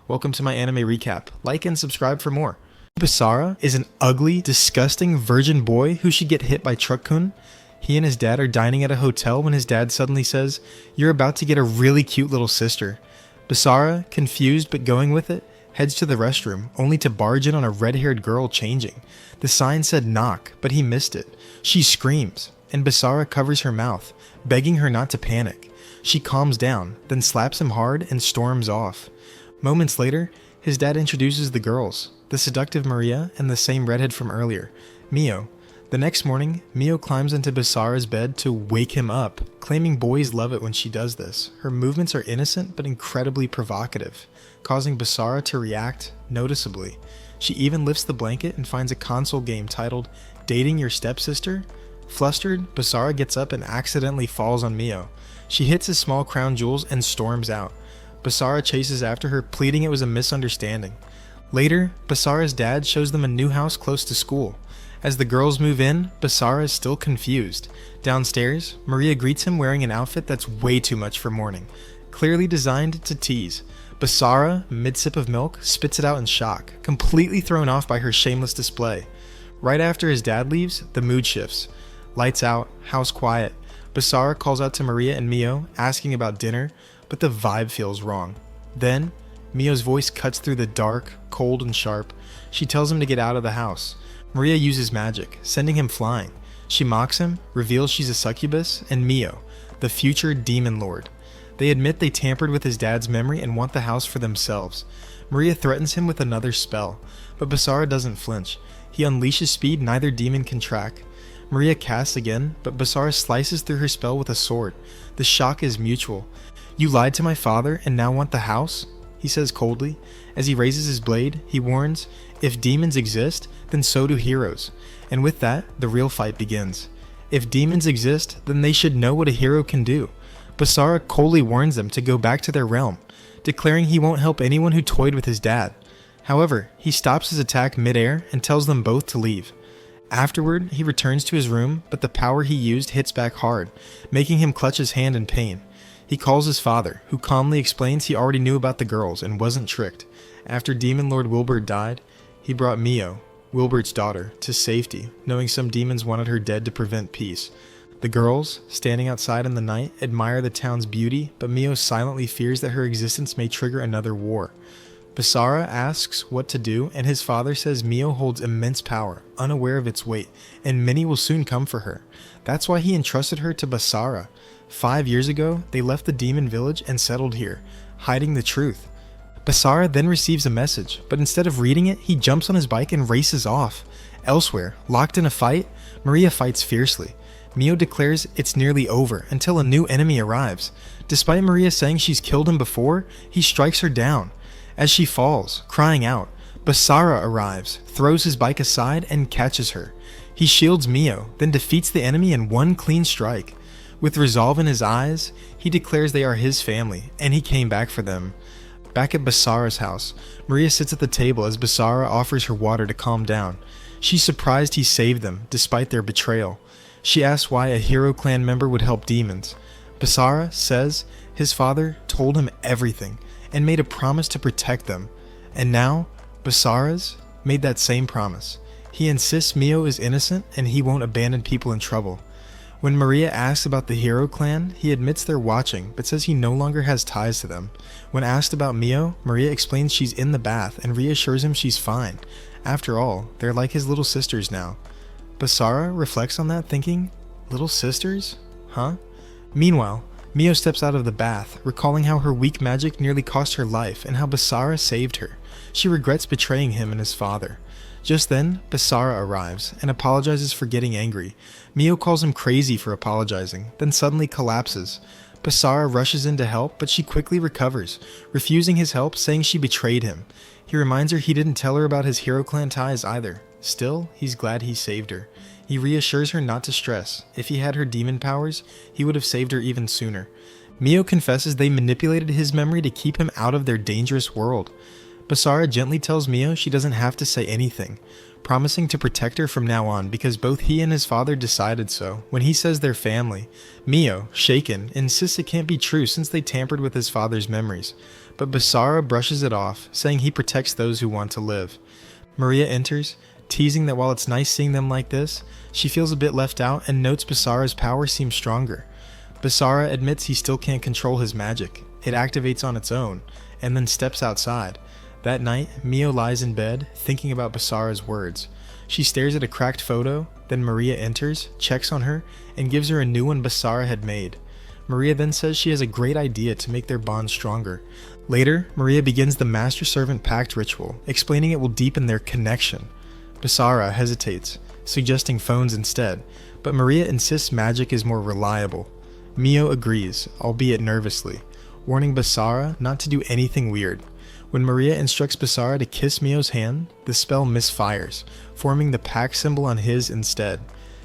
welcome to my anime recap. Like and subscribe for more. Basara is an ugly, disgusting virgin boy who should get hit by Truck-kun. He and his dad are dining at a hotel when his dad suddenly says, "You're about to get a really cute little sister." Basara, confused but going with it, heads to the restroom, only to barge in on a red-haired girl changing. The sign said knock, but he missed it. She screams, and Basara covers her mouth, begging her not to panic. She calms down, then slaps him hard and storms off. Moments later, his dad introduces the girls, the seductive Maria and the same redhead from earlier, Mio. The next morning, Mio climbs into Basara's bed to wake him up, claiming boys love it when she does this. Her movements are innocent but incredibly provocative, causing Basara to react noticeably. She even lifts the blanket and finds a console game titled Dating Your Stepsister? Flustered, Basara gets up and accidentally falls on Mio. She hits his small crown jewels and storms out. Basara chases after her, pleading it was a misunderstanding. Later, Basara's dad shows them a new house close to school. As the girls move in, Basara is still confused. Downstairs, Maria greets him wearing an outfit that's way too much for morning, clearly designed to tease. Basara, mid-sip of milk, spits it out in shock, completely thrown off by her shameless display. Right after his dad leaves, the mood shifts. Lights out, house quiet. Basara calls out to Maria and Mio, asking about dinner, but the vibe feels wrong. Then, Mio's voice cuts through the dark, cold and sharp. She tells him to get out of the house. Maria uses magic, sending him flying. She mocks him, reveals she's a succubus, and Mio, the future demon lord. They admit they tampered with his dad's memory and want the house for themselves. Maria threatens him with another spell, but Basara doesn't flinch. He unleashes speed neither demon can track. Maria casts again, but Basara slices through her spell with a sword. The shock is mutual. "You lied to my father and now want the house?" he says coldly. As he raises his blade, he warns, "If demons exist, then so do heroes." And with that, the real fight begins. If demons exist, then they should know what a hero can do. Basara coldly warns them to go back to their realm, declaring he won't help anyone who toyed with his dad. However, he stops his attack mid-air and tells them both to leave. Afterward, he returns to his room, but the power he used hits back hard, making him clutch his hand in pain. He calls his father, who calmly explains he already knew about the girls and wasn't tricked. After Demon Lord Wilbert died, he brought Mio, Wilbert's daughter, to safety, knowing some demons wanted her dead to prevent peace. The girls, standing outside in the night, admire the town's beauty, but Mio silently fears that her existence may trigger another war. Basara asks what to do, and his father says Mio holds immense power, unaware of its weight, and many will soon come for her. That's why he entrusted her to Basara. 5 years ago, they left the demon village and settled here, hiding the truth. Basara then receives a message, but instead of reading it, he jumps on his bike and races off. Elsewhere, locked in a fight, Maria fights fiercely. Mio declares it's nearly over until a new enemy arrives. Despite Maria saying she's killed him before, he strikes her down. As she falls, crying out, Basara arrives, throws his bike aside, and catches her. He shields Mio, then defeats the enemy in one clean strike. With resolve in his eyes, he declares they are his family, and he came back for them. Back at Basara's house, Maria sits at the table as Basara offers her water to calm down. She's surprised he saved them, despite their betrayal. She asks why a hero clan member would help demons. Basara says his father told him everything, and made a promise to protect them. And now, Basara's made that same promise. He insists Mio is innocent and he won't abandon people in trouble. When Maria asks about the hero clan, he admits they're watching, but says he no longer has ties to them. When asked about Mio, Maria explains she's in the bath and reassures him she's fine. After all, they're like his little sisters now. Basara reflects on that, thinking, little sisters? Huh? Meanwhile, Mio steps out of the bath, recalling how her weak magic nearly cost her life and how Basara saved her. She regrets betraying him and his father. Just then, Basara arrives and apologizes for getting angry. Mio calls him crazy for apologizing, then suddenly collapses. Basara rushes in to help, but she quickly recovers, refusing his help, saying she betrayed him. He reminds her he didn't tell her about his hero clan ties either. Still, he's glad he saved her. He reassures her not to stress. If he had her demon powers, he would have saved her even sooner. Mio confesses they manipulated his memory to keep him out of their dangerous world. Basara gently tells Mio she doesn't have to say anything, promising to protect her from now on because both he and his father decided so. When he says they're family, Mio, shaken, insists it can't be true since they tampered with his father's memories, but Basara brushes it off, saying he protects those who want to live. Maria enters, teasing that while it's nice seeing them like this, she feels a bit left out and notes Basara's power seems stronger. Basara admits he still can't control his magic. It activates on its own, and then steps outside. That night, Mio lies in bed, thinking about Basara's words. She stares at a cracked photo, then Maria enters, checks on her, and gives her a new one Basara had made. Maria then says she has a great idea to make their bond stronger. Later, Maria begins the Master-Servant Pact ritual, explaining it will deepen their connection. Basara hesitates, suggesting phones instead, but Maria insists magic is more reliable. Mio agrees, albeit nervously, warning Basara not to do anything weird. When Maria instructs Basara to kiss Mio's hand, the spell misfires, forming the pact symbol on his instead.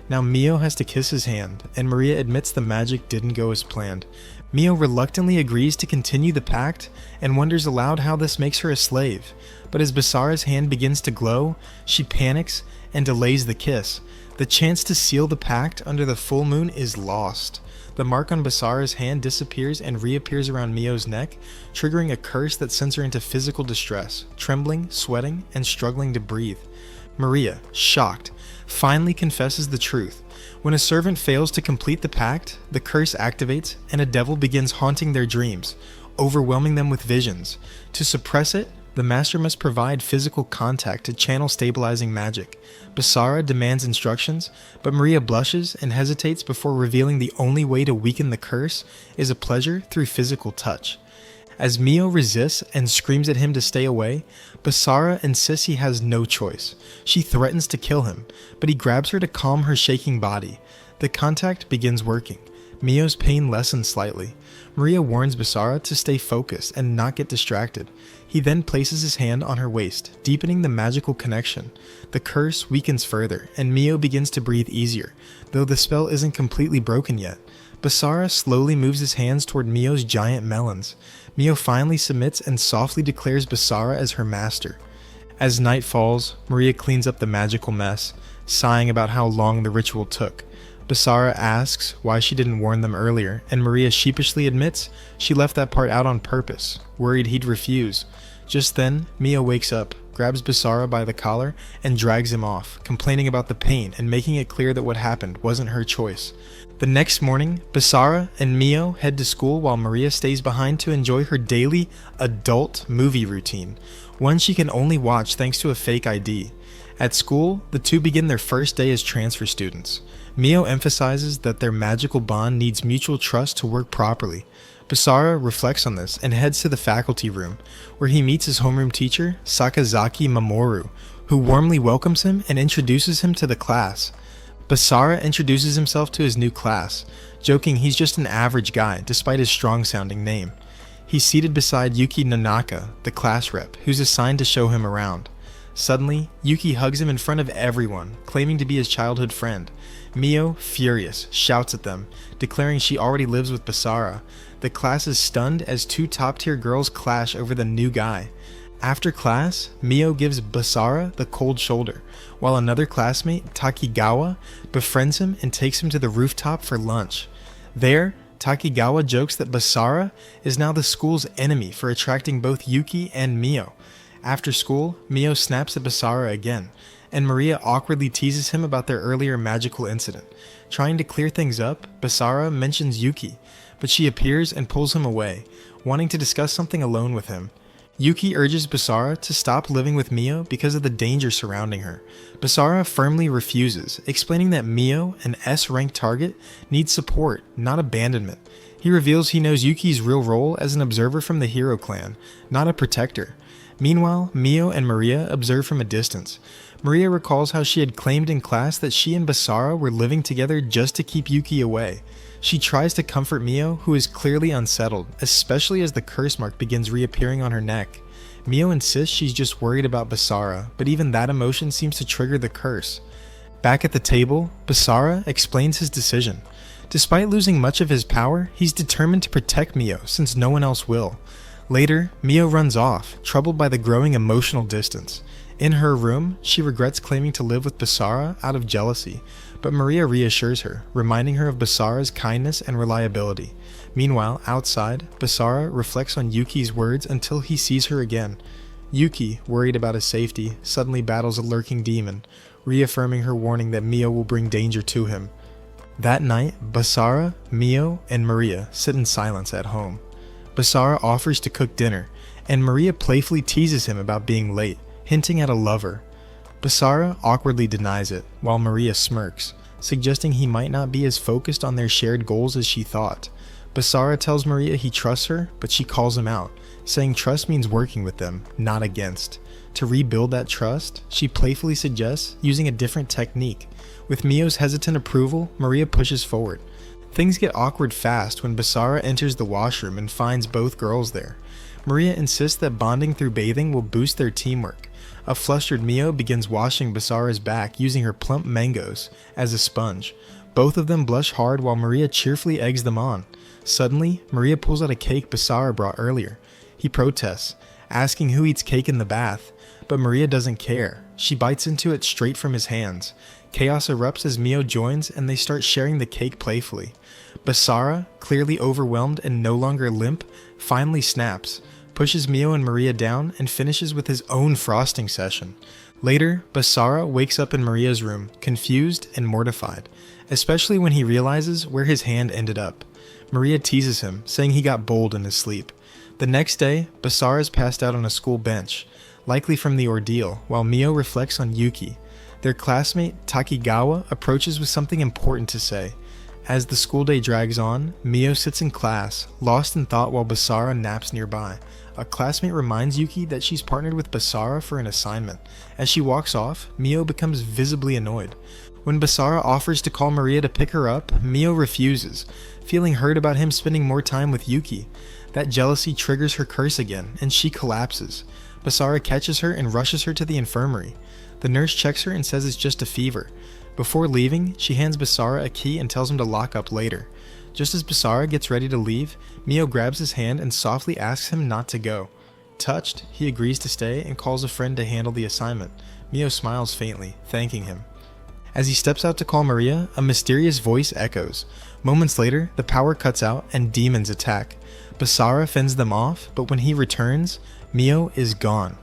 Now Mio has to kiss his hand, and Maria admits the magic didn't go as planned. Mio reluctantly agrees to continue the pact, and wonders aloud how this makes her a slave. But as Basara's hand begins to glow, she panics and delays the kiss. The chance to seal the pact under the full moon is lost. The mark on Basara's hand disappears and reappears around Mio's neck, triggering a curse that sends her into physical distress, trembling, sweating, and struggling to breathe. Maria, shocked, finally confesses the truth. When a servant fails to complete the pact, the curse activates and a devil begins haunting their dreams, overwhelming them with visions. To suppress it, the master must provide physical contact to channel stabilizing magic. Basara demands instructions, but Maria blushes and hesitates before revealing the only way to weaken the curse is a pleasure through physical touch. As Mio resists and screams at him to stay away, Basara insists he has no choice. She threatens to kill him, but he grabs her to calm her shaking body. The contact begins working. Mio's pain lessens slightly. Maria warns Basara to stay focused and not get distracted. He then places his hand on her waist, deepening the magical connection. The curse weakens further, and Mio begins to breathe easier, though the spell isn't completely broken yet. Basara slowly moves his hands toward Mio's giant melons. Mio finally submits and softly declares Basara as her master. As night falls, Maria cleans up the magical mess, sighing about how long the ritual took. Basara asks why she didn't warn them earlier, and Maria sheepishly admits she left that part out on purpose, worried he'd refuse. Just then, Mio wakes up, grabs Basara by the collar, and drags him off, complaining about the pain and making it clear that what happened wasn't her choice. The next morning, Basara and Mio head to school while Maria stays behind to enjoy her daily adult movie routine, one she can only watch thanks to a fake ID. At school, the two begin their first day as transfer students. Mio emphasizes that their magical bond needs mutual trust to work properly. Basara reflects on this and heads to the faculty room, where he meets his homeroom teacher, Sakazaki Mamoru, who warmly welcomes him and introduces him to the class. Basara introduces himself to his new class, joking he's just an average guy despite his strong-sounding name. He's seated beside Yuki Nanaka, the class rep, who's assigned to show him around. Suddenly, Yuki hugs him in front of everyone, claiming to be his childhood friend. Mio, furious, shouts at them, declaring she already lives with Basara. The class is stunned as two top-tier girls clash over the new guy. After class, Mio gives Basara the cold shoulder, while another classmate, Takigawa, befriends him and takes him to the rooftop for lunch. There, Takigawa jokes that Basara is now the school's enemy for attracting both Yuki and Mio. After school, Mio snaps at Basara again, and Maria awkwardly teases him about their earlier magical incident. Trying to clear things up, Basara mentions Yuki, but she appears and pulls him away, wanting to discuss something alone with him. Yuki urges Basara to stop living with Mio because of the danger surrounding her. Basara firmly refuses, explaining that Mio, an S-ranked target, needs support, not abandonment. He reveals he knows Yuki's real role as an observer from the hero clan, not a protector. Meanwhile, Mio and Maria observe from a distance. Maria recalls how she had claimed in class that she and Basara were living together just to keep Yuki away. She tries to comfort Mio, who is clearly unsettled, especially as the curse mark begins reappearing on her neck. Mio insists she's just worried about Basara, but even that emotion seems to trigger the curse. Back at the table, Basara explains his decision. Despite losing much of his power, he's determined to protect Mio since no one else will. Later, Mio runs off, troubled by the growing emotional distance. In her room, she regrets claiming to live with Basara out of jealousy, but Maria reassures her, reminding her of Basara's kindness and reliability. Meanwhile, outside, Basara reflects on Yuki's words until he sees her again. Yuki, worried about his safety, suddenly battles a lurking demon, reaffirming her warning that Mio will bring danger to him. That night, Basara, Mio, and Maria sit in silence at home. Basara offers to cook dinner, and Maria playfully teases him about being late, hinting at a lover. Basara awkwardly denies it, while Maria smirks, suggesting he might not be as focused on their shared goals as she thought. Basara tells Maria he trusts her, but she calls him out, saying trust means working with them, not against. To rebuild that trust, she playfully suggests using a different technique. With Mio's hesitant approval, Maria pushes forward. Things get awkward fast when Basara enters the washroom and finds both girls there. Maria insists that bonding through bathing will boost their teamwork. A flustered Mio begins washing Basara's back using her plump mangoes as a sponge. Both of them blush hard while Maria cheerfully eggs them on. Suddenly, Maria pulls out a cake Basara brought earlier. He protests, asking who eats cake in the bath, but Maria doesn't care. She bites into it straight from his hands. Chaos erupts as Mio joins and they start sharing the cake playfully. Basara, clearly overwhelmed and no longer limp, finally snaps, pushes Mio and Maria down, and finishes with his own frosting session. Later, Basara wakes up in Maria's room, confused and mortified, especially when he realizes where his hand ended up. Maria teases him, saying he got bold in his sleep. The next day, Basara is passed out on a school bench, likely from the ordeal, while Mio reflects on Yuki. Their classmate, Takigawa, approaches with something important to say. As the school day drags on, Mio sits in class, lost in thought while Basara naps nearby. A classmate reminds Yuki that she's partnered with Basara for an assignment. As she walks off, Mio becomes visibly annoyed. When Basara offers to call Maria to pick her up, Mio refuses, feeling hurt about him spending more time with Yuki. That jealousy triggers her curse again, and she collapses. Basara catches her and rushes her to the infirmary. The nurse checks her and says it's just a fever. Before leaving, she hands Basara a key and tells him to lock up later. Just as Basara gets ready to leave, Mio grabs his hand and softly asks him not to go. Touched, he agrees to stay and calls a friend to handle the assignment. Mio smiles faintly, thanking him. As he steps out to call Maria, a mysterious voice echoes. Moments later, the power cuts out and demons attack. Basara fends them off, but when he returns, Mio is gone.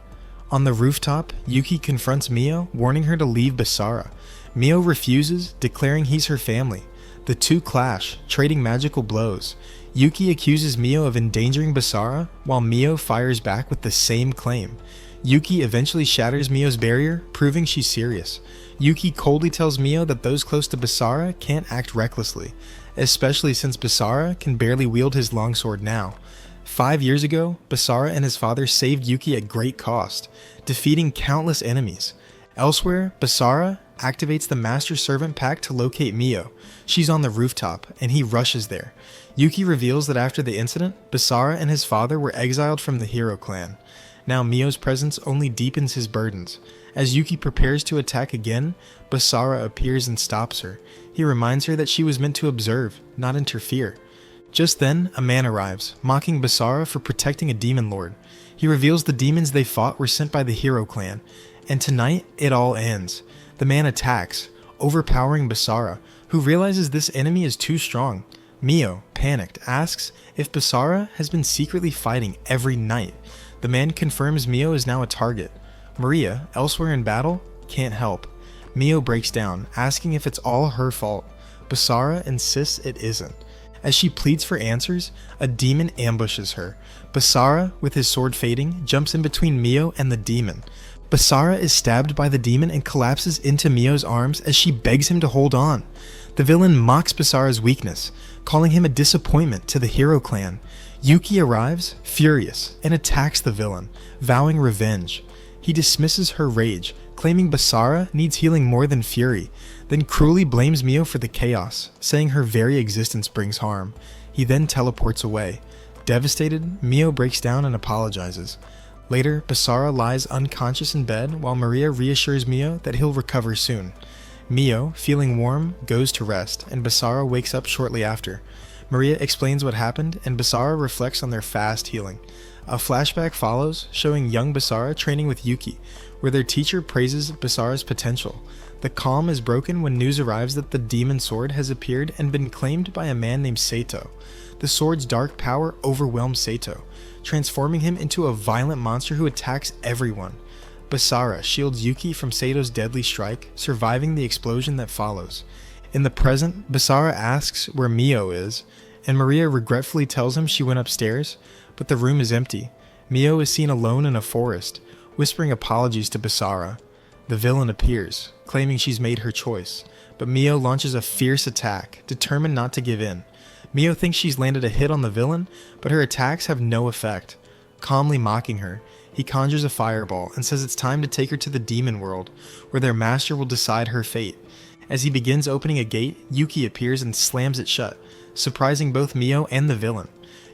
On the rooftop, Yuki confronts Mio, warning her to leave Basara. Mio refuses, declaring he's her family. The two clash, trading magical blows. Yuki accuses Mio of endangering Basara, while Mio fires back with the same claim. Yuki eventually shatters Mio's barrier, proving she's serious. Yuki coldly tells Mio that those close to Basara can't act recklessly, especially since Basara can barely wield his longsword now. 5 years ago, Basara and his father saved Yuki at great cost, defeating countless enemies. Elsewhere, Basara activates the Master Servant Pack to locate Mio. She's on the rooftop, and he rushes there. Yuki reveals that after the incident, Basara and his father were exiled from the hero clan. Now Mio's presence only deepens his burdens. As Yuki prepares to attack again, Basara appears and stops her. He reminds her that she was meant to observe, not interfere. Just then, a man arrives, mocking Basara for protecting a demon lord. He reveals the demons they fought were sent by the hero clan, and tonight, it all ends. The man attacks, overpowering Basara, who realizes this enemy is too strong. Mio, panicked, asks if Basara has been secretly fighting every night. The man confirms Mio is now a target. Maria, elsewhere in battle, can't help. Mio breaks down, asking if it's all her fault. Basara insists it isn't. As she pleads for answers, a demon ambushes her. Basara, with his sword fading, jumps in between Mio and the demon. Basara is stabbed by the demon and collapses into Mio's arms as she begs him to hold on. The villain mocks Basara's weakness, calling him a disappointment to the hero clan. Yuki arrives, furious, and attacks the villain, vowing revenge. He dismisses her rage, claiming Basara needs healing more than fury, then cruelly blames Mio for the chaos, saying her very existence brings harm. He then teleports away. Devastated, Mio breaks down and apologizes. Later, Basara lies unconscious in bed while Maria reassures Mio that he'll recover soon. Mio, feeling warm, goes to rest, and Basara wakes up shortly after. Maria explains what happened, and Basara reflects on their fast healing. A flashback follows, showing young Basara training with Yuki, where their teacher praises Basara's potential. The calm is broken when news arrives that the demon sword has appeared and been claimed by a man named Sato. The sword's dark power overwhelms Sato, transforming him into a violent monster who attacks everyone. Basara shields Yuki from Sato's deadly strike, surviving the explosion that follows. In the present, Basara asks where Mio is, and Maria regretfully tells him she went upstairs, but the room is empty. Mio is seen alone in a forest, whispering apologies to Basara. The villain appears, claiming she's made her choice, but Mio launches a fierce attack, determined not to give in. Mio thinks she's landed a hit on the villain, but her attacks have no effect. Calmly mocking her, he conjures a fireball and says it's time to take her to the demon world, where their master will decide her fate. As he begins opening a gate, Yuki appears and slams it shut, surprising both Mio and the villain.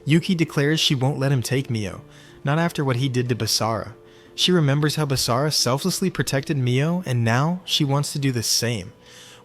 Yuki declares she won't let him take Mio, not after what he did to Basara. She remembers how Basara selflessly protected Mio, and now she wants to do the same.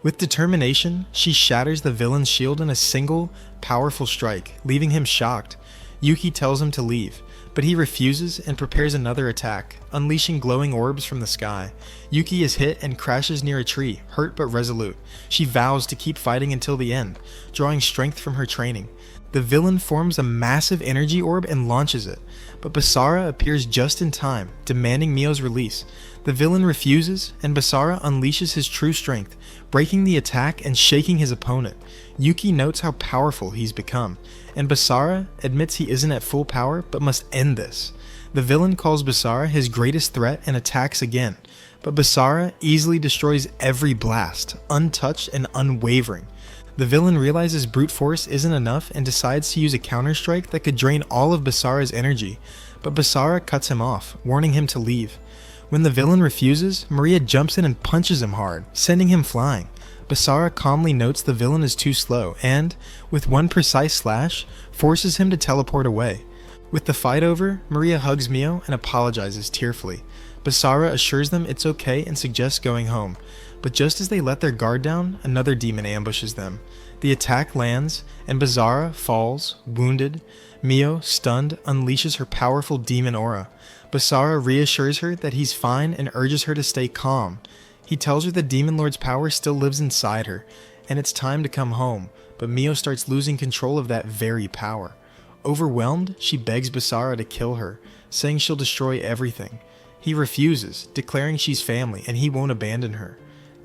With determination, she shatters the villain's shield in a single, powerful strike, leaving him shocked. Yuki tells him to leave, but he refuses and prepares another attack, unleashing glowing orbs from the sky. Yuki is hit and crashes near a tree, hurt but resolute. She vows to keep fighting until the end, drawing strength from her training. The villain forms a massive energy orb and launches it, but Basara appears just in time, demanding Mio's release. The villain refuses, and Basara unleashes his true strength, breaking the attack and shaking his opponent. Yuki notes how powerful he's become, and Basara admits he isn't at full power but must end this. The villain calls Basara his greatest threat and attacks again, but Basara easily destroys every blast, untouched and unwavering. The villain realizes brute force isn't enough and decides to use a counter-strike that could drain all of Basara's energy, but Basara cuts him off, warning him to leave. When the villain refuses, Maria jumps in and punches him hard, sending him flying. Basara calmly notes the villain is too slow and, with one precise slash, forces him to teleport away. With the fight over, Maria hugs Mio and apologizes tearfully. Basara assures them it's okay and suggests going home, but just as they let their guard down, another demon ambushes them. The attack lands, and Basara falls, wounded. Mio, stunned, unleashes her powerful demon aura. Basara reassures her that he's fine and urges her to stay calm. He tells her the Demon Lord's power still lives inside her, and it's time to come home, but Mio starts losing control of that very power. Overwhelmed, she begs Basara to kill her, saying she'll destroy everything. He refuses, declaring she's family and he won't abandon her.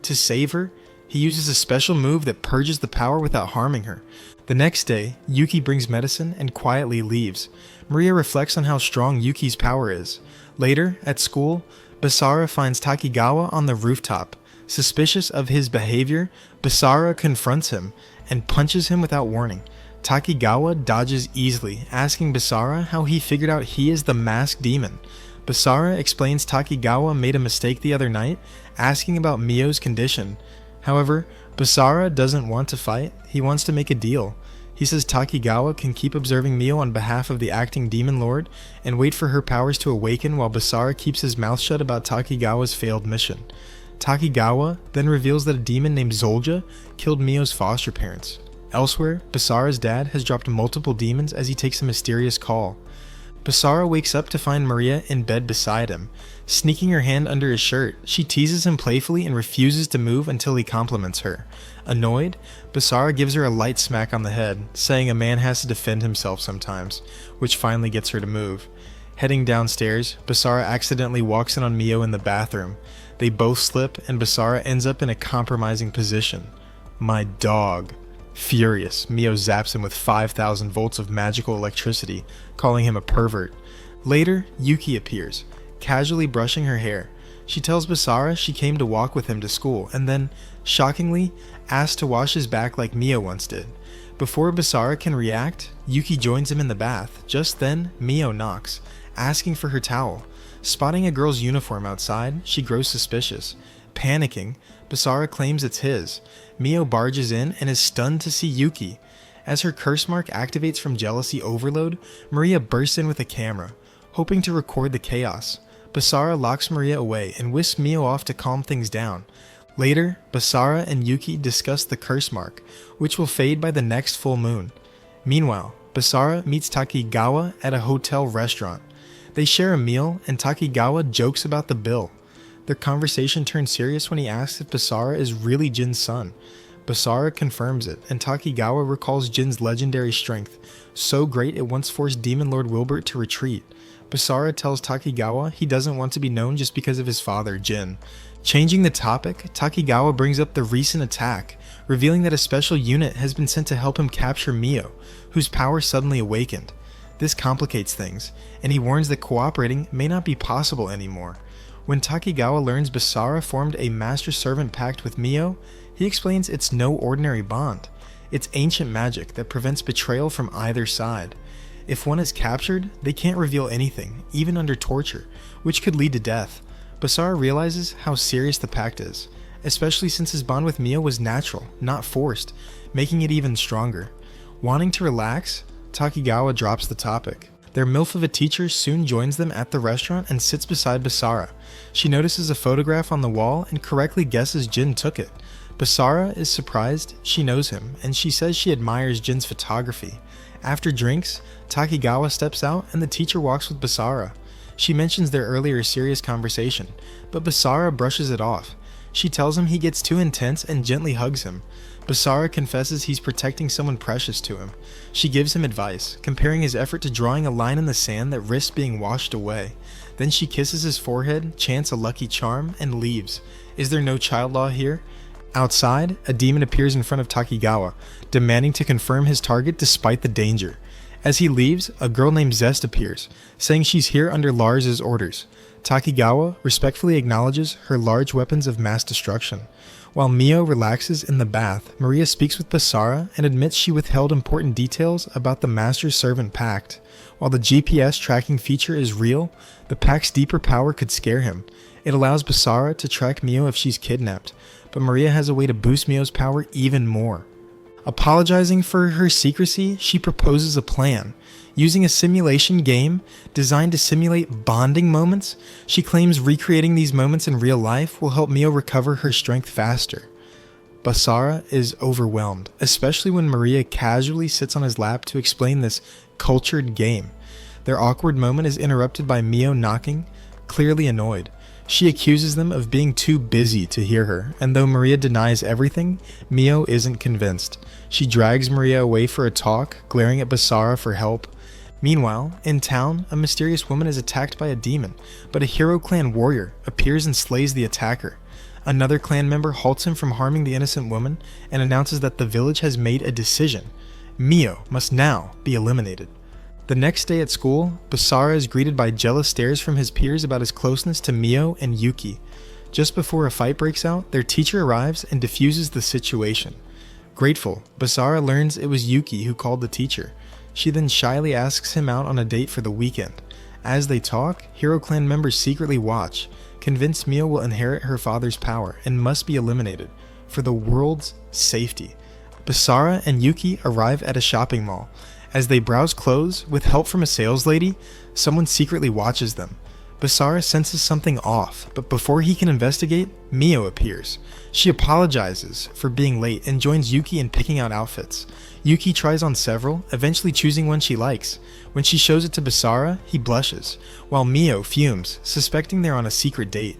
To save her, he uses a special move that purges the power without harming her. The next day, Yuki brings medicine and quietly leaves. Maria reflects on how strong Yuki's power is. Later, at school, Basara finds Takigawa on the rooftop. Suspicious of his behavior, Basara confronts him and punches him without warning. Takigawa dodges easily, asking Basara how he figured out he is the masked demon. Basara explains Takigawa made a mistake the other night, asking about Mio's condition. However, Basara doesn't want to fight, he wants to make a deal. He says Takigawa can keep observing Mio on behalf of the acting Demon Lord, and wait for her powers to awaken while Basara keeps his mouth shut about Takigawa's failed mission. Takigawa then reveals that a demon named Zolja killed Mio's foster parents. Elsewhere, Basara's dad has dropped multiple demons as he takes a mysterious call. Basara wakes up to find Maria in bed beside him. Sneaking her hand under his shirt, she teases him playfully and refuses to move until he compliments her. Annoyed, Basara gives her a light smack on the head, saying a man has to defend himself sometimes, which finally gets her to move. Heading downstairs, Basara accidentally walks in on Mio in the bathroom. They both slip and Basara ends up in a compromising position. My dog. Furious, Mio zaps him with 5,000 volts of magical electricity, calling him a pervert. Later, Yuki appears, casually brushing her hair. She tells Basara she came to walk with him to school, and then, shockingly, asks to wash his back like Mio once did. Before Basara can react, Yuki joins him in the bath. Just then, Mio knocks, asking for her towel. Spotting a girl's uniform outside, she grows suspicious. Panicking, Basara claims it's his. Mio barges in and is stunned to see Yuki. As her curse mark activates from jealousy overload, Maria bursts in with a camera, hoping to record the chaos. Basara locks Maria away and whisks Mio off to calm things down. Later, Basara and Yuki discuss the curse mark, which will fade by the next full moon. Meanwhile, Basara meets Takigawa at a hotel restaurant. They share a meal, and Takigawa jokes about the bill. Their conversation turns serious when he asks if Basara is really Jin's son. Basara confirms it, and Takigawa recalls Jin's legendary strength, so great it once forced Demon Lord Wilbert to retreat. Basara tells Takigawa he doesn't want to be known just because of his father, Jin. Changing the topic, Takigawa brings up the recent attack, revealing that a special unit has been sent to help him capture Mio, whose power suddenly awakened. This complicates things, and he warns that cooperating may not be possible anymore. When Takigawa learns Basara formed a master-servant pact with Mio, he explains it's no ordinary bond. It's ancient magic that prevents betrayal from either side. If one is captured, they can't reveal anything, even under torture, which could lead to death. Basara realizes how serious the pact is, especially since his bond with Mio was natural, not forced, making it even stronger. Wanting to relax, Takigawa drops the topic. Their MILF of a teacher soon joins them at the restaurant and sits beside Basara. She notices a photograph on the wall and correctly guesses Jin took it. Basara is surprised she knows him, and she says she admires Jin's photography. After drinks, Takigawa steps out and the teacher walks with Basara. She mentions their earlier serious conversation, but Basara brushes it off. She tells him he gets too intense and gently hugs him. Basara confesses he's protecting someone precious to him. She gives him advice, comparing his effort to drawing a line in the sand that risks being washed away. Then she kisses his forehead, chants a lucky charm, and leaves. Is there no child law here? Outside, a demon appears in front of Takigawa, demanding to confirm his target despite the danger. As he leaves, a girl named Zest appears, saying she's here under Lars's orders. Takigawa respectfully acknowledges her large weapons of mass destruction. While Mio relaxes in the bath, Maria speaks with Basara and admits she withheld important details about the Master-Servant Pact. While the GPS tracking feature is real, the Pact's deeper power could scare him. It allows Basara to track Mio if she's kidnapped, but Maria has a way to boost Mio's power even more. Apologizing for her secrecy, she proposes a plan. Using a simulation game designed to simulate bonding moments, she claims recreating these moments in real life will help Mio recover her strength faster. Basara is overwhelmed, especially when Maria casually sits on his lap to explain this cultured game. Their awkward moment is interrupted by Mio knocking, clearly annoyed. She accuses them of being too busy to hear her, and though Maria denies everything, Mio isn't convinced. She drags Maria away for a talk, glaring at Basara for help. Meanwhile, in town, a mysterious woman is attacked by a demon, but a Hero Clan warrior appears and slays the attacker. Another clan member halts him from harming the innocent woman and announces that the village has made a decision. Mio must now be eliminated. The next day at school, Basara is greeted by jealous stares from his peers about his closeness to Mio and Yuki. Just before a fight breaks out, their teacher arrives and diffuses the situation. Grateful, Basara learns it was Yuki who called the teacher. She then shyly asks him out on a date for the weekend. As they talk, Hero Clan members secretly watch, convinced Mio will inherit her father's power and must be eliminated, for the world's safety. Basara and Yuki arrive at a shopping mall. As they browse clothes, with help from a sales lady, someone secretly watches them. Basara senses something off, but before he can investigate, Mio appears. She apologizes for being late and joins Yuki in picking out outfits. Yuki tries on several, eventually choosing one she likes. When she shows it to Basara, he blushes, while Mio fumes, suspecting they're on a secret date.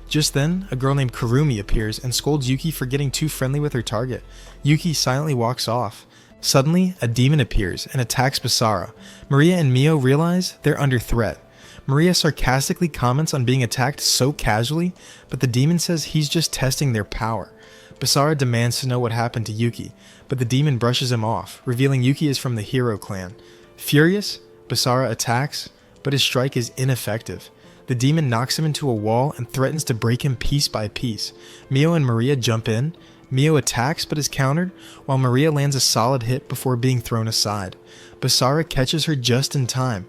Just then, a girl named Kurumi appears and scolds Yuki for getting too friendly with her target. Yuki silently walks off. Suddenly, a demon appears and attacks Basara. Maria and Mio realize they're under threat. Maria sarcastically comments on being attacked so casually, but the demon says he's just testing their power. Basara demands to know what happened to Yuki, but the demon brushes him off, revealing Yuki is from the Hero Clan. Furious, Basara attacks, but his strike is ineffective. The demon knocks him into a wall and threatens to break him piece by piece. Mio and Maria jump in. Mio attacks but is countered, while Maria lands a solid hit before being thrown aside. Basara catches her just in time.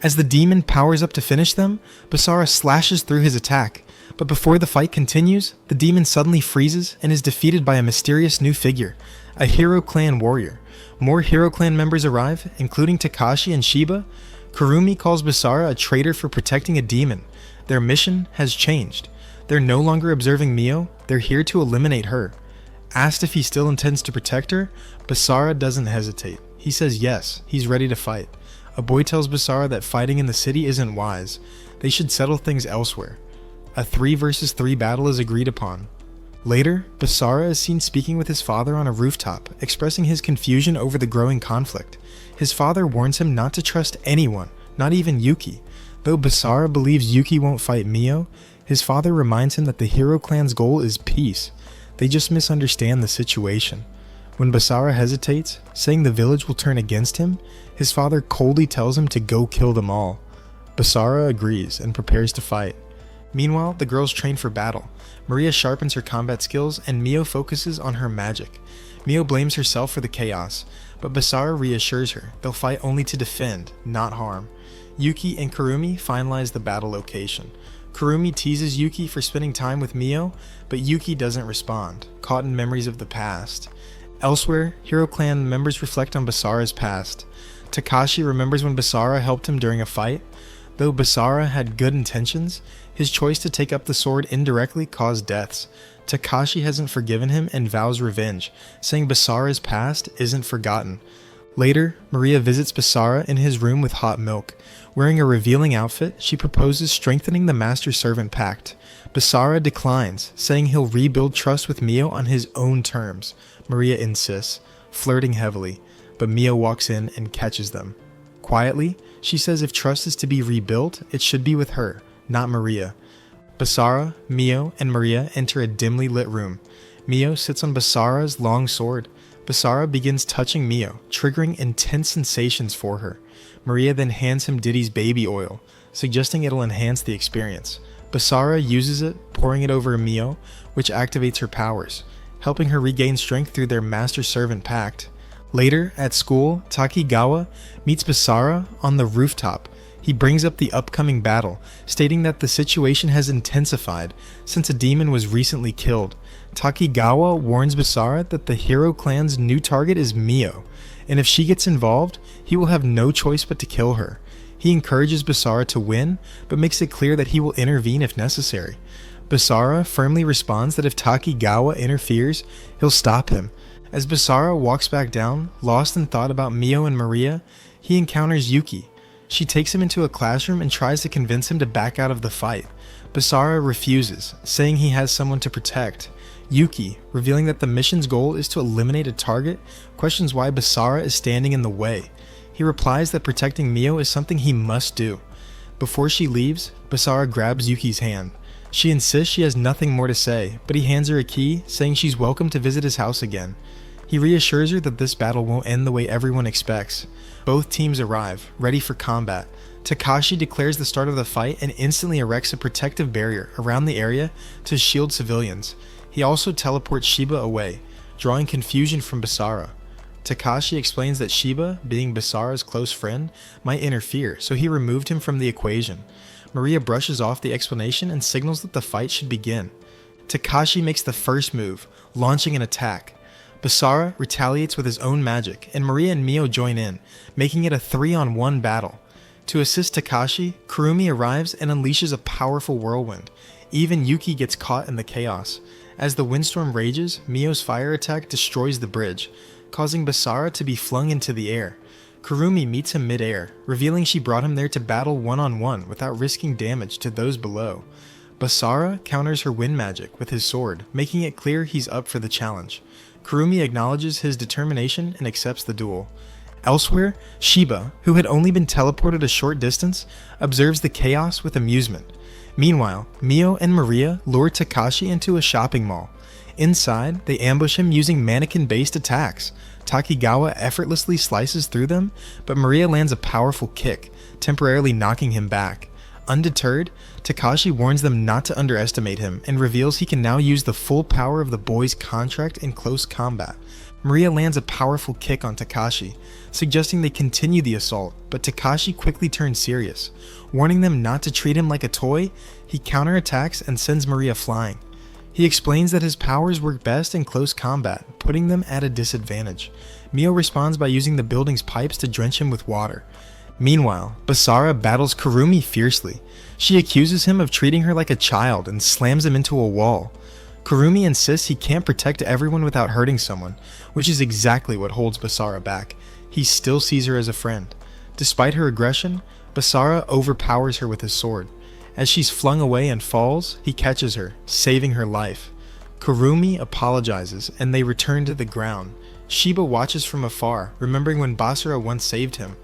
As the demon powers up to finish them, Basara slashes through his attack, but before the fight continues, the demon suddenly freezes and is defeated by a mysterious new figure, a Hero Clan warrior. More Hero Clan members arrive, including Takashi and Shiba. Kurumi calls Basara a traitor for protecting a demon. Their mission has changed. They're no longer observing Mio, they're here to eliminate her. Asked if he still intends to protect her, Basara doesn't hesitate. He says yes, he's ready to fight. A boy tells Basara that fighting in the city isn't wise. They should settle things elsewhere. A 3 versus 3 battle is agreed upon. Later, Basara is seen speaking with his father on a rooftop, expressing his confusion over the growing conflict. His father warns him not to trust anyone, not even Yuki. Though Basara believes Yuki won't fight Mio, his father reminds him that the hero clan's goal is peace. They just misunderstand the situation. When Basara hesitates, saying the village will turn against him, his father coldly tells him to go kill them all. Basara agrees and prepares to fight. Meanwhile, the girls train for battle. Maria sharpens her combat skills and Mio focuses on her magic. Mio blames herself for the chaos, but Basara reassures her they'll fight only to defend, not harm. Yuki and Kurumi finalize the battle location. Kurumi teases Yuki for spending time with Mio, but Yuki doesn't respond, caught in memories of the past. Elsewhere, Hero Clan members reflect on Basara's past. Takashi remembers when Basara helped him during a fight. Though Basara had good intentions, his choice to take up the sword indirectly caused deaths. Takashi hasn't forgiven him and vows revenge, saying Basara's past isn't forgotten. Later, Maria visits Basara in his room with hot milk. Wearing a revealing outfit, she proposes strengthening the master-servant pact. Basara declines, saying he'll rebuild trust with Mio on his own terms. Maria insists, flirting heavily, but Mio walks in and catches them. Quietly, she says if trust is to be rebuilt, it should be with her, not Maria. Basara, Mio, and Maria enter a dimly lit room. Mio sits on Basara's long sword. Basara begins touching Mio, triggering intense sensations for her. Maria then hands him Diddy's baby oil, suggesting it'll enhance the experience. Basara uses it, pouring it over Mio, which activates her powers, helping her regain strength through their master-servant pact. Later, at school, Takigawa meets Basara on the rooftop. He brings up the upcoming battle, stating that the situation has intensified since a demon was recently killed. Takigawa warns Basara that the Hero Clan's new target is Mio, and if she gets involved, he will have no choice but to kill her. He encourages Basara to win, but makes it clear that he will intervene if necessary. Basara firmly responds that if Takigawa interferes, he'll stop him. As Basara walks back down, lost in thought about Mio and Maria, he encounters Yuki. She takes him into a classroom and tries to convince him to back out of the fight. Basara refuses, saying he has someone to protect. Yuki, revealing that the mission's goal is to eliminate a target, questions why Basara is standing in the way. He replies that protecting Mio is something he must do. Before she leaves, Basara grabs Yuki's hand. She insists she has nothing more to say, but he hands her a key, saying she's welcome to visit his house again. He reassures her that this battle won't end the way everyone expects. Both teams arrive, ready for combat. Takashi declares the start of the fight and instantly erects a protective barrier around the area to shield civilians. He also teleports Shiba away, drawing confusion from Basara. Takashi explains that Shiba, being Basara's close friend, might interfere, so he removed him from the equation. Maria brushes off the explanation and signals that the fight should begin. Takashi makes the first move, launching an attack. Basara retaliates with his own magic, and Maria and Mio join in, making it a 3-on-1 battle. To assist Takashi, Kurumi arrives and unleashes a powerful whirlwind. Even Yuki gets caught in the chaos. As the windstorm rages, Mio's fire attack destroys the bridge, causing Basara to be flung into the air. Kurumi meets him mid-air, revealing she brought him there to battle one-on-one without risking damage to those below. Basara counters her wind magic with his sword, making it clear he's up for the challenge. Kurumi acknowledges his determination and accepts the duel. Elsewhere, Shiba, who had only been teleported a short distance, observes the chaos with amusement. Meanwhile, Mio and Maria lure Takashi into a shopping mall. Inside, they ambush him using mannequin-based attacks. Takigawa effortlessly slices through them, but Maria lands a powerful kick, temporarily knocking him back. Undeterred, Takashi warns them not to underestimate him and reveals he can now use the full power of the boy's contract in close combat. Maria lands a powerful kick on Takashi, suggesting they continue the assault, but Takashi quickly turns serious. Warning them not to treat him like a toy, he counterattacks and sends Maria flying. He explains that his powers work best in close combat, putting them at a disadvantage. Mio responds by using the building's pipes to drench him with water. Meanwhile, Basara battles Kurumi fiercely. She accuses him of treating her like a child and slams him into a wall. Kurumi insists he can't protect everyone without hurting someone, which is exactly what holds Basara back. He still sees her as a friend. Despite her aggression, Basara overpowers her with his sword. As she's flung away and falls, he catches her, saving her life. Kurumi apologizes, and they return to the ground. Shiba watches from afar, remembering when Basara once saved him.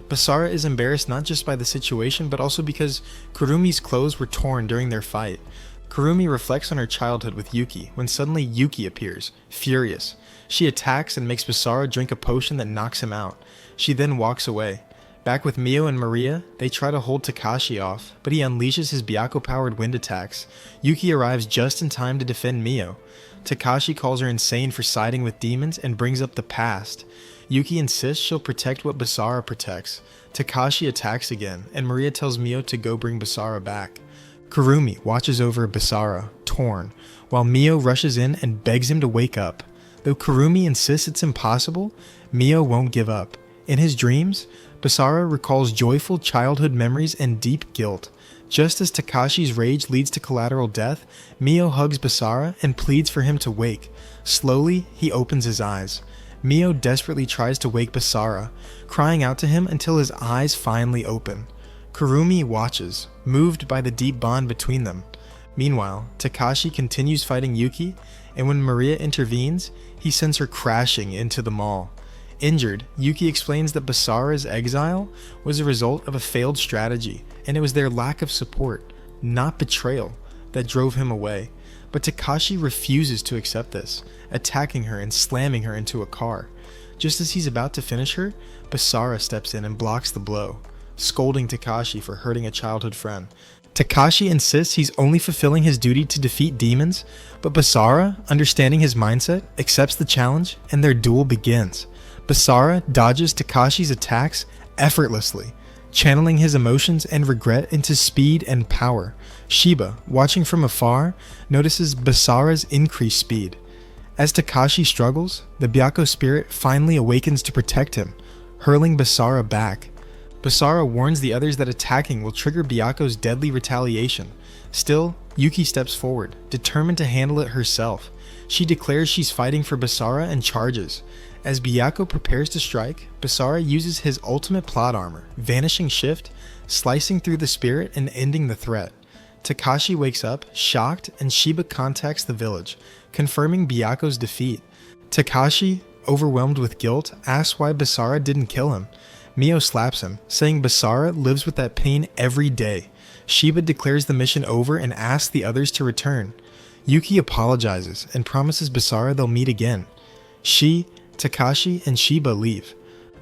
Basara is embarrassed not just by the situation, but also because Kurumi's clothes were torn during their fight. Kurumi reflects on her childhood with Yuki, when suddenly Yuki appears, furious. She attacks and makes Basara drink a potion that knocks him out. She then walks away. Back with Mio and Maria, they try to hold Takashi off, but he unleashes his Byakuo-powered wind attacks. Yuki arrives just in time to defend Mio. Takashi calls her insane for siding with demons and brings up the past. Yuki insists she'll protect what Basara protects. Takashi attacks again, and Maria tells Mio to go bring Basara back. Kurumi watches over Basara, torn, while Mio rushes in and begs him to wake up. Though Kurumi insists it's impossible, Mio won't give up. In his dreams, Basara recalls joyful childhood memories and deep guilt. Just as Takashi's rage leads to collateral death, Mio hugs Basara and pleads for him to wake. Slowly, he opens his eyes. Mio desperately tries to wake Basara, crying out to him until his eyes finally open. Kurumi watches, moved by the deep bond between them. Meanwhile, Takashi continues fighting Yuki, and when Maria intervenes, he sends her crashing into the mall. Injured, Yuki explains that Basara's exile was a result of a failed strategy, and it was their lack of support, not betrayal, that drove him away. But Takashi refuses to accept this, attacking her and slamming her into a car. Just as he's about to finish her, Basara steps in and blocks the blow, scolding Takashi for hurting a childhood friend. Takashi insists he's only fulfilling his duty to defeat demons, but Basara, understanding his mindset, accepts the challenge, and their duel begins. Basara dodges Takashi's attacks effortlessly, channeling his emotions and regret into speed and power. Shiba, watching from afar, notices Basara's increased speed. As Takashi struggles, the Byakuo spirit finally awakens to protect him, hurling Basara back. Basara warns the others that attacking will trigger Byakuo's deadly retaliation. Still, Yuki steps forward, determined to handle it herself. She declares she's fighting for Basara and charges. As Byakuo prepares to strike, Basara uses his ultimate plot armor, Vanishing Shift, slicing through the spirit and ending the threat. Takashi wakes up, shocked, and Shiba contacts the village, confirming Byakuo's defeat. Takashi, overwhelmed with guilt, asks why Basara didn't kill him. Mio slaps him, saying Basara lives with that pain every day. Shiba declares the mission over and asks the others to return. Yuki apologizes and promises Basara they'll meet again. She, Takashi, and Shiba leave.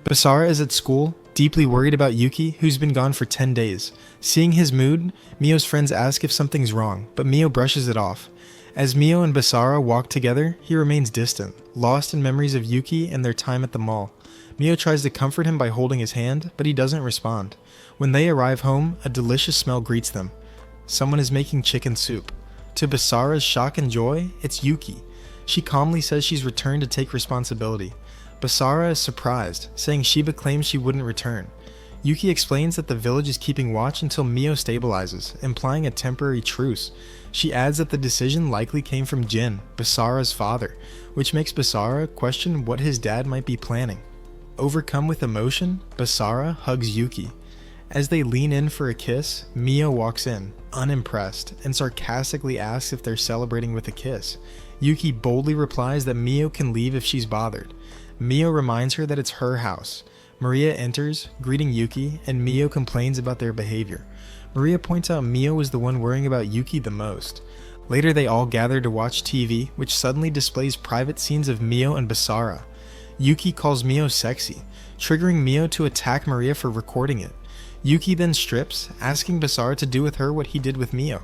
Basara is at school, deeply worried about Yuki, who's been gone for 10 days. Seeing his mood, Mio's friends ask if something's wrong, but Mio brushes it off. As Mio and Basara walk together, he remains distant, lost in memories of Yuki and their time at the mall. Mio tries to comfort him by holding his hand, but he doesn't respond. When they arrive home, a delicious smell greets them. Someone is making chicken soup. To Basara's shock and joy, it's Yuki. She calmly says she's returned to take responsibility. Basara is surprised, saying Shiba claims she wouldn't return. Yuki explains that the village is keeping watch until Mio stabilizes, implying a temporary truce. She adds that the decision likely came from Jin, Basara's father, which makes Basara question what his dad might be planning. Overcome with emotion, Basara hugs Yuki. As they lean in for a kiss, Mio walks in, unimpressed, and sarcastically asks if they're celebrating with a kiss. Yuki boldly replies that Mio can leave if she's bothered. Mio reminds her that it's her house. Maria enters, greeting Yuki, and Mio complains about their behavior. Maria points out Mio was the one worrying about Yuki the most. Later they all gather to watch TV, which suddenly displays private scenes of Mio and Basara. Yuki calls Mio sexy, triggering Mio to attack Maria for recording it. Yuki then strips, asking Basara to do with her what he did with Mio.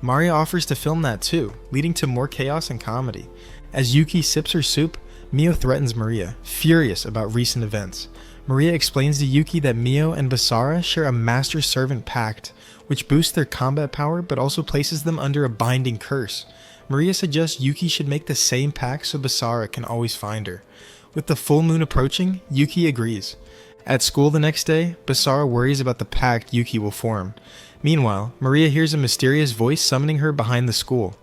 Maria offers to film that too, leading to more chaos and comedy. As Yuki sips her soup, Mio threatens Maria, furious about recent events. Maria explains to Yuki that Mio and Basara share a master-servant pact, which boosts their combat power but also places them under a binding curse. Maria suggests Yuki should make the same pact so Basara can always find her. With the full moon approaching, Yuki agrees. At school the next day, Basara worries about the pact Yuki will form. Meanwhile, Maria hears a mysterious voice summoning her behind the school.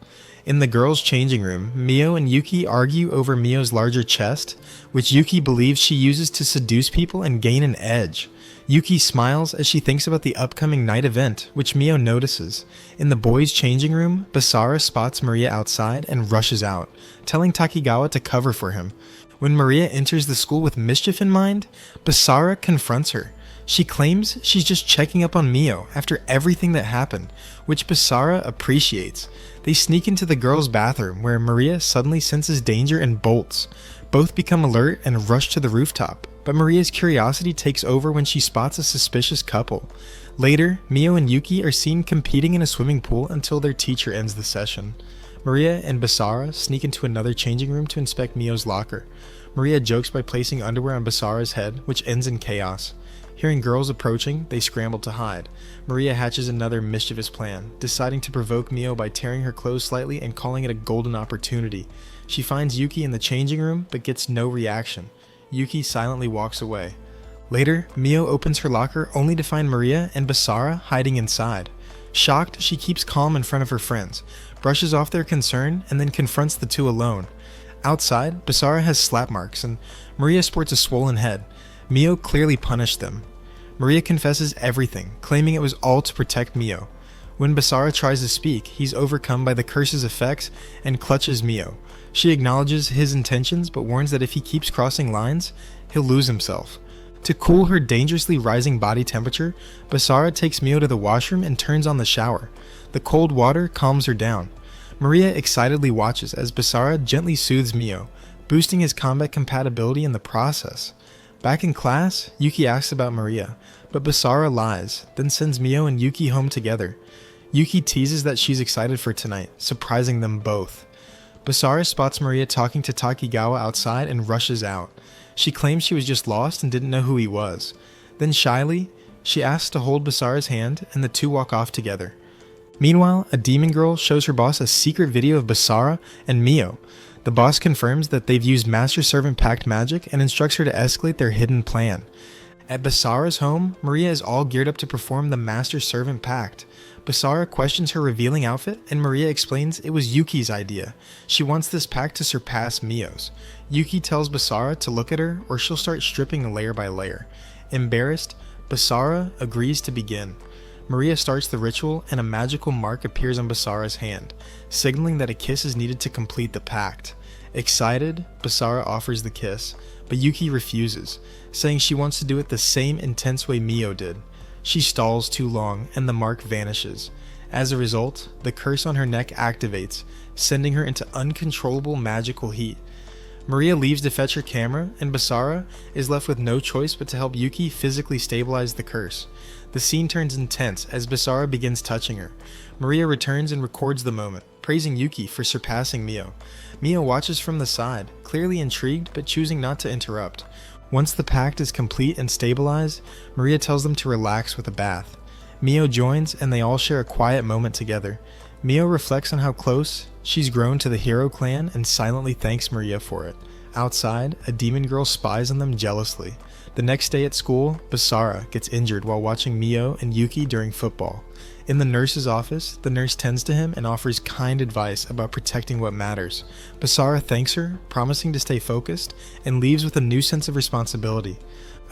In the girls' changing room, Mio and Yuki argue over Mio's larger chest, which Yuki believes she uses to seduce people and gain an edge. Yuki smiles as she thinks about the upcoming night event, which Mio notices. In the boys' changing room, Basara spots Maria outside and rushes out, telling Takigawa to cover for him. When Maria enters the school with mischief in mind, Basara confronts her. She claims she's just checking up on Mio after everything that happened, which Basara appreciates. They sneak into the girls' bathroom where Maria suddenly senses danger and bolts. Both become alert and rush to the rooftop, but Maria's curiosity takes over when she spots a suspicious couple. Later, Mio and Yuki are seen competing in a swimming pool until their teacher ends the session. Maria and Basara sneak into another changing room to inspect Mio's locker. Maria jokes by placing underwear on Basara's head, which ends in chaos. Hearing girls approaching, they scramble to hide. Maria hatches another mischievous plan, deciding to provoke Mio by tearing her clothes slightly and calling it a golden opportunity. She finds Yuki in the changing room, but gets no reaction. Yuki silently walks away. Later, Mio opens her locker only to find Maria and Basara hiding inside. Shocked, she keeps calm in front of her friends, brushes off their concern, and then confronts the two alone. Outside, Basara has slap marks, and Maria sports a swollen head. Mio clearly punished them. Maria confesses everything, claiming it was all to protect Mio. When Basara tries to speak, he's overcome by the curse's effects and clutches Mio. She acknowledges his intentions, but warns that if he keeps crossing lines, he'll lose himself. To cool her dangerously rising body temperature, Basara takes Mio to the washroom and turns on the shower. The cold water calms her down. Maria excitedly watches as Basara gently soothes Mio, boosting his combat compatibility in the process. Back in class, Yuki asks about Maria, but Basara lies, then sends Mio and Yuki home together. Yuki teases that she's excited for tonight, surprising them both. Basara spots Maria talking to Takigawa outside and rushes out. She claims she was just lost and didn't know who he was. Then shyly, she asks to hold Basara's hand and the two walk off together. Meanwhile, a demon girl shows her boss a secret video of Basara and Mio. The boss confirms that they've used Master-Servant Pact magic and instructs her to escalate their hidden plan. At Basara's home, Maria is all geared up to perform the Master-Servant Pact. Basara questions her revealing outfit, and Maria explains it was Yuki's idea. She wants this pact to surpass Mio's. Yuki tells Basara to look at her, or she'll start stripping layer by layer. Embarrassed, Basara agrees to begin. Maria starts the ritual, and a magical mark appears on Basara's hand, signaling that a kiss is needed to complete the pact. Excited, Basara offers the kiss, but Yuki refuses, saying she wants to do it the same intense way Mio did. She stalls too long, and the mark vanishes. As a result, the curse on her neck activates, sending her into uncontrollable magical heat. Maria leaves to fetch her camera, and Basara is left with no choice but to help Yuki physically stabilize the curse. The scene turns intense as Basara begins touching her. Maria returns and records the moment, praising Yuki for surpassing Mio. Mio watches from the side, clearly intrigued but choosing not to interrupt. Once the pact is complete and stabilized, Maria tells them to relax with a bath. Mio joins and they all share a quiet moment together. Mio reflects on how close she's grown to the hero clan and silently thanks Maria for it. Outside, a demon girl spies on them jealously. The next day at school, Basara gets injured while watching Mio and Yuki during football. In the nurse's office, the nurse tends to him and offers kind advice about protecting what matters. Basara thanks her, promising to stay focused, and leaves with a new sense of responsibility.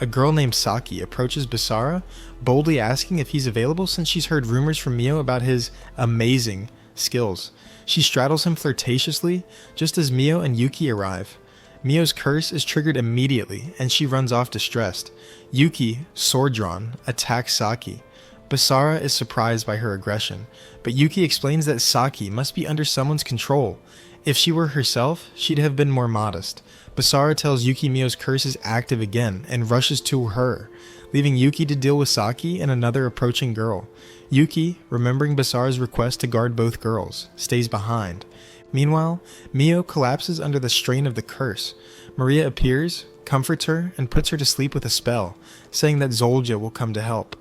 A girl named Saki approaches Basara, boldly asking if he's available since she's heard rumors from Mio about his amazing skills. She straddles him flirtatiously, just as Mio and Yuki arrive. Mio's curse is triggered immediately, and she runs off distressed. Yuki, sword drawn, attacks Saki. Basara is surprised by her aggression, but Yuki explains that Saki must be under someone's control. If she were herself, she'd have been more modest. Basara tells Yuki Mio's curse is active again and rushes to her, leaving Yuki to deal with Saki and another approaching girl. Yuki, remembering Basara's request to guard both girls, stays behind. Meanwhile, Mio collapses under the strain of the curse. Maria appears, comforts her, and puts her to sleep with a spell, saying that Zolja will come to help.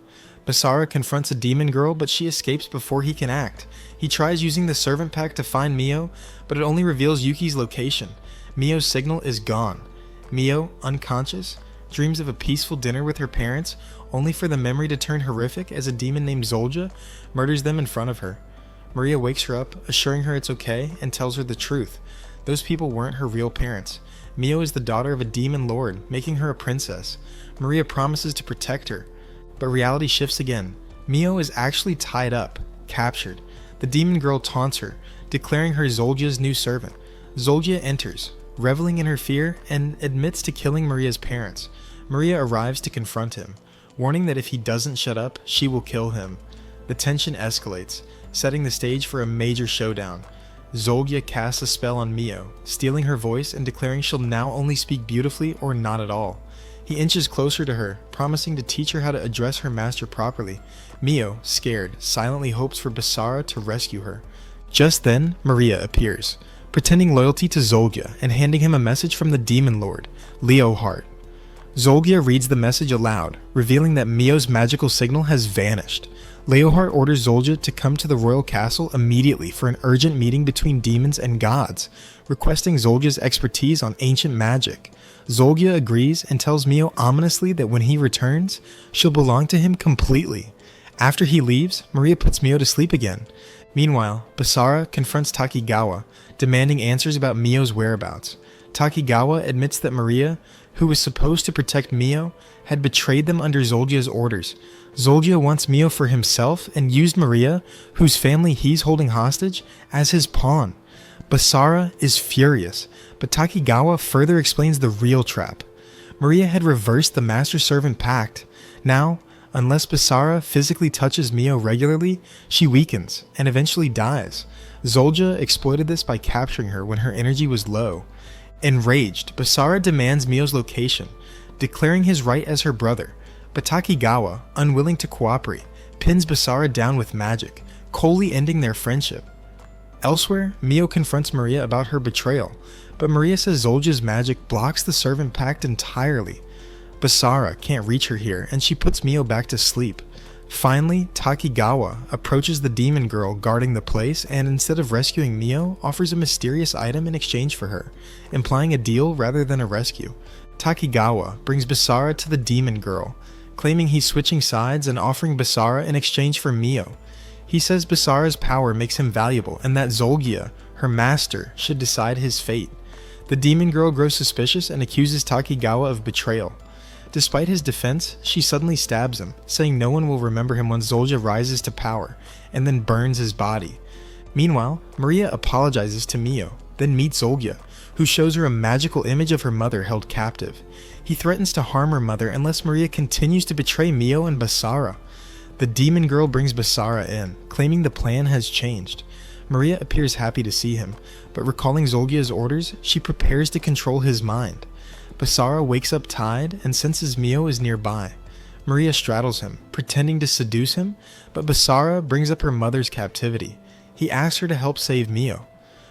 Basara confronts a demon girl, but she escapes before he can act. He tries using the servant pack to find Mio, but it only reveals Yuki's location. Mio's signal is gone. Mio, unconscious, dreams of a peaceful dinner with her parents, only for the memory to turn horrific as a demon named Zolja murders them in front of her. Maria wakes her up, assuring her it's okay, and tells her the truth. Those people weren't her real parents. Mio is the daughter of a demon lord, making her a princess. Maria promises to protect her. But reality shifts again. Mio is actually tied up, captured. The demon girl taunts her, declaring her Zolgya's new servant. Zolgya enters, reveling in her fear, and admits to killing Maria's parents. Maria arrives to confront him, warning that if he doesn't shut up, she will kill him. The tension escalates, setting the stage for a major showdown. Zolgya casts a spell on Mio, stealing her voice and declaring she'll now only speak beautifully or not at all. He inches closer to her, promising to teach her how to address her master properly. Mio, scared, silently hopes for Basara to rescue her. Just then, Maria appears, pretending loyalty to Zolgya and handing him a message from the Demon Lord, Leoheart. Zolgya reads the message aloud, revealing that Mio's magical signal has vanished. Leoheart orders Zolgya to come to the royal castle immediately for an urgent meeting between demons and gods, requesting Zolgya's expertise on ancient magic. Zolgya agrees and tells Mio ominously that when he returns, she'll belong to him completely. After he leaves, Maria puts Mio to sleep again. Meanwhile, Basara confronts Takigawa, demanding answers about Mio's whereabouts. Takigawa admits that Maria, who was supposed to protect Mio, had betrayed them under Zolgya's orders. Zolgya wants Mio for himself and used Maria, whose family he's holding hostage, as his pawn. Basara is furious, but Takigawa further explains the real trap. Maria had reversed the master-servant pact. Now, unless Basara physically touches Mio regularly, she weakens and eventually dies. Zolgya exploited this by capturing her when her energy was low. Enraged, Basara demands Mio's location, declaring his right as her brother. But Takigawa, unwilling to cooperate, pins Basara down with magic, coldly ending their friendship. Elsewhere, Mio confronts Maria about her betrayal, but Maria says Zolgya's magic blocks the servant pact entirely. Basara can't reach her here, and she puts Mio back to sleep. Finally, Takigawa approaches the demon girl guarding the place and instead of rescuing Mio, offers a mysterious item in exchange for her, implying a deal rather than a rescue. Takigawa brings Basara to the demon girl, claiming he's switching sides and offering Basara in exchange for Mio. He says Basara's power makes him valuable and that Zolgya, her master, should decide his fate. The demon girl grows suspicious and accuses Takigawa of betrayal. Despite his defense, she suddenly stabs him, saying no one will remember him when Zolgya rises to power, and then burns his body. Meanwhile, Maria apologizes to Mio, then meets Zolgya, who shows her a magical image of her mother held captive. He threatens to harm her mother unless Maria continues to betray Mio and Basara. The demon girl brings Basara in, claiming the plan has changed. Maria appears happy to see him, but recalling Zolgya's orders, she prepares to control his mind. Basara wakes up tied and senses Mio is nearby. Maria straddles him, pretending to seduce him, but Basara brings up her mother's captivity. He asks her to help save Mio.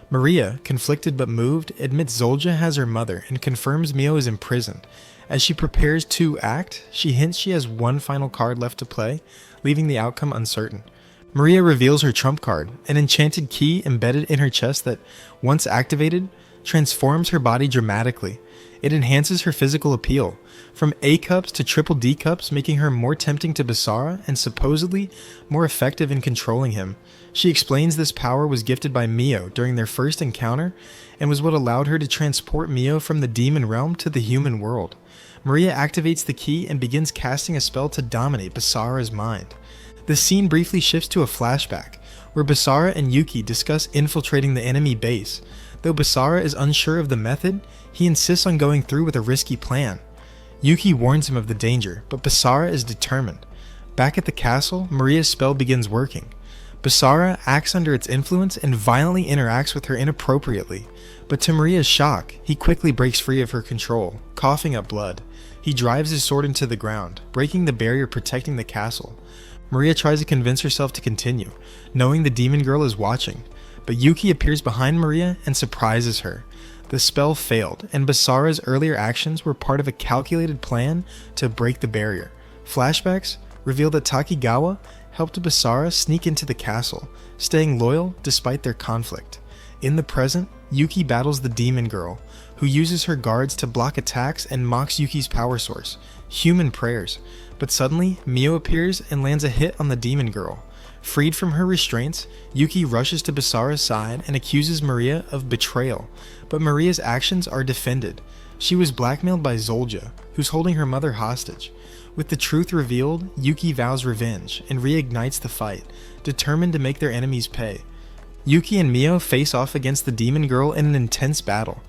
Maria, conflicted but moved, admits Zolgya has her mother and confirms Mio is imprisoned. As she prepares to act, she hints she has one final card left to play, leaving the outcome uncertain. Maria reveals her trump card, an enchanted key embedded in her chest that, once activated, transforms her body dramatically. It enhances her physical appeal, from A cups to triple D cups, making her more tempting to Basara and supposedly more effective in controlling him. She explains this power was gifted by Mio during their first encounter and was what allowed her to transport Mio from the demon realm to the human world. Maria activates the key and begins casting a spell to dominate Basara's mind. The scene briefly shifts to a flashback, where Basara and Yuki discuss infiltrating the enemy base. Though Basara is unsure of the method, he insists on going through with a risky plan. Yuki warns him of the danger, but Basara is determined. Back at the castle, Maria's spell begins working. Basara acts under its influence and violently interacts with her inappropriately, but to Maria's shock, he quickly breaks free of her control, coughing up blood. He drives his sword into the ground, breaking the barrier protecting the castle. Maria tries to convince herself to continue, knowing the demon girl is watching, but Yuki appears behind Maria and surprises her. The spell failed, and Basara's earlier actions were part of a calculated plan to break the barrier. Flashbacks reveal that Takigawa helped Basara sneak into the castle, staying loyal despite their conflict. In the present, Yuki battles the demon girl, who uses her guards to block attacks and mocks Yuki's power source, human prayers. But suddenly, Mio appears and lands a hit on the demon girl. Freed from her restraints, Yuki rushes to Basara's side and accuses Maria of betrayal, but Maria's actions are defended. She was blackmailed by Zolgya, who's holding her mother hostage. With the truth revealed, Yuki vows revenge and reignites the fight, determined to make their enemies pay. Yuki and Mio face off against the demon girl in an intense battle.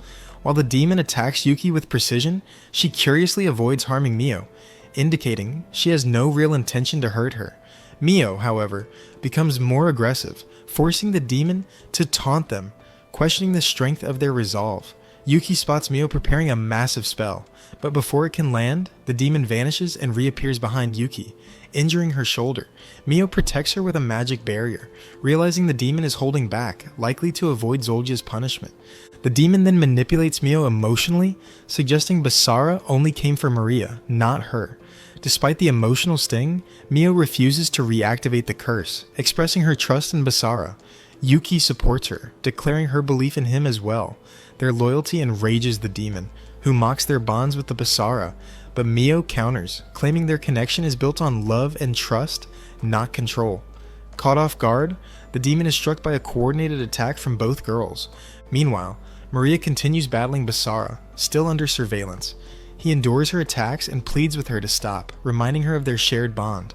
While the demon attacks Yuki with precision, she curiously avoids harming Mio, indicating she has no real intention to hurt her. Mio, however, becomes more aggressive, forcing the demon to taunt them, questioning the strength of their resolve. Yuki spots Mio preparing a massive spell, but before it can land, the demon vanishes and reappears behind Yuki, injuring her shoulder. Mio protects her with a magic barrier, realizing the demon is holding back, likely to avoid Zoljia's punishment. The demon then manipulates Mio emotionally, suggesting Basara only came for Maria, not her. Despite the emotional sting, Mio refuses to reactivate the curse, expressing her trust in Basara. Yuki supports her, declaring her belief in him as well. Their loyalty enrages the demon, who mocks their bonds with the Basara, but Mio counters, claiming their connection is built on love and trust, not control. Caught off guard, the demon is struck by a coordinated attack from both girls. Meanwhile, Maria continues battling Basara, still under surveillance. He endures her attacks and pleads with her to stop, reminding her of their shared bond.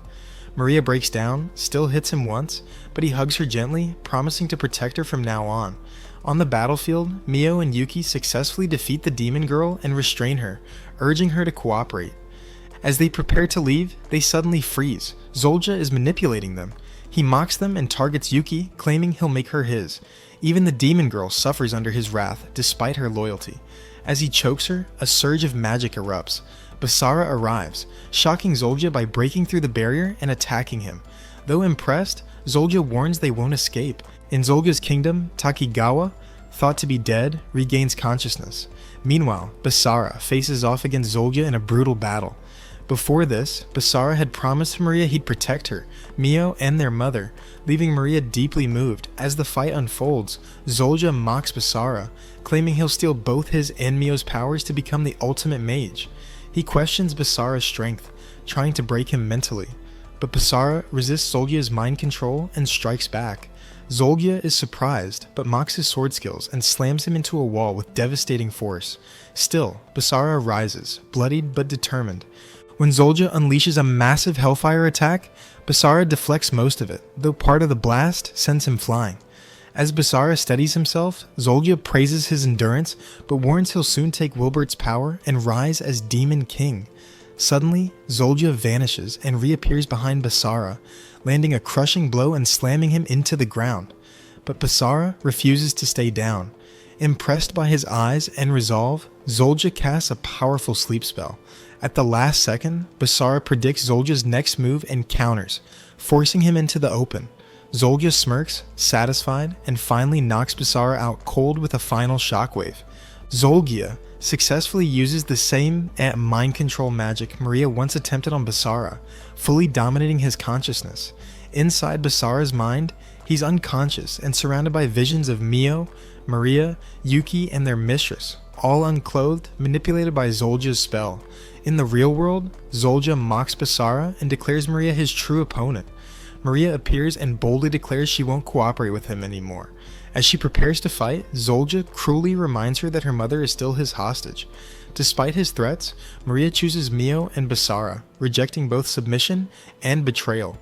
Maria breaks down, still hits him once, but he hugs her gently, promising to protect her from now on. On the battlefield, Mio and Yuki successfully defeat the demon girl and restrain her, urging her to cooperate. As they prepare to leave, they suddenly freeze. Zoljia is manipulating them. He mocks them and targets Yuki, claiming he'll make her his. Even the demon girl suffers under his wrath, despite her loyalty. As he chokes her, a surge of magic erupts. Basara arrives, shocking Zoljia by breaking through the barrier and attacking him. Though impressed, Zoljia warns they won't escape. In Zoljia's kingdom, Takigawa, thought to be dead, regains consciousness. Meanwhile, Basara faces off against Zoljia in a brutal battle. Before this, Basara had promised Maria he'd protect her, Mio, and their mother, leaving Maria deeply moved. As the fight unfolds, Zoljia mocks Basara, claiming he'll steal both his and Mio's powers to become the ultimate mage. He questions Basara's strength, trying to break him mentally, but Basara resists Zoljia's mind control and strikes back. Zoljia is surprised, but mocks his sword skills and slams him into a wall with devastating force. Still, Basara rises, bloodied but determined. When Zoljia unleashes a massive hellfire attack, Basara deflects most of it, though part of the blast sends him flying. As Basara steadies himself, Zoljia praises his endurance, but warns he'll soon take Wilbert's power and rise as Demon King. Suddenly, Zoljia vanishes and reappears behind Basara, landing a crushing blow and slamming him into the ground. But Basara refuses to stay down. Impressed by his eyes and resolve, Zoljia casts a powerful sleep spell. At the last second, Basara predicts Zoljia's next move and counters, forcing him into the open. Zoljia smirks, satisfied, and finally knocks Basara out cold with a final shockwave. Zoljia successfully uses the same mind control magic Maria once attempted on Basara, fully dominating his consciousness. Inside Basara's mind, he's unconscious and surrounded by visions of Mio, Maria, Yuki, and their mistress, all unclothed, manipulated by Zoljia's spell. In the real world, Zoljia mocks Basara and declares Maria his true opponent. Maria appears and boldly declares she won't cooperate with him anymore. As she prepares to fight, Zoljia cruelly reminds her that her mother is still his hostage. Despite his threats, Maria chooses Mio and Basara, rejecting both submission and betrayal.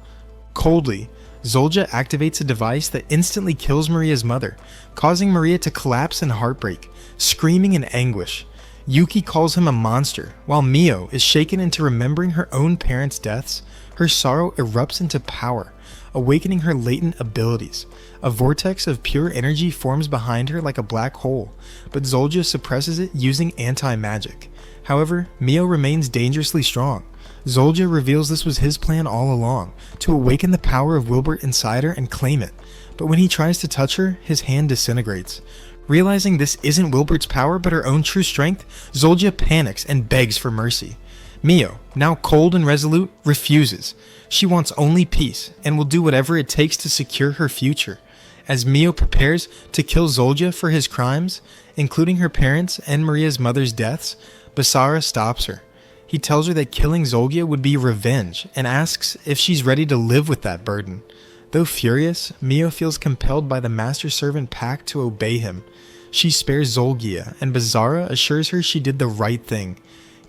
Coldly, Zoljia activates a device that instantly kills Maria's mother, causing Maria to collapse in heartbreak, screaming in anguish. Yuki calls him a monster, while Mio is shaken into remembering her own parents' deaths. Her sorrow erupts into power, awakening her latent abilities. A vortex of pure energy forms behind her like a black hole, but Zoljia suppresses it using anti-magic. However, Mio remains dangerously strong. Zoljia reveals this was his plan all along, to awaken the power of Wilbert inside her and claim it. But when he tries to touch her, his hand disintegrates. Realizing this isn't Wilbert's power but her own true strength, Zoljia panics and begs for mercy. Mio, now cold and resolute, refuses. She wants only peace and will do whatever it takes to secure her future. As Mio prepares to kill Zoljia for his crimes, including her parents and Maria's mother's deaths, Basara stops her. He tells her that killing Zoljia would be revenge and asks if she's ready to live with that burden. Though furious, Mio feels compelled by the master-servant pact to obey him. She spares Zoljia, and Basara assures her she did the right thing.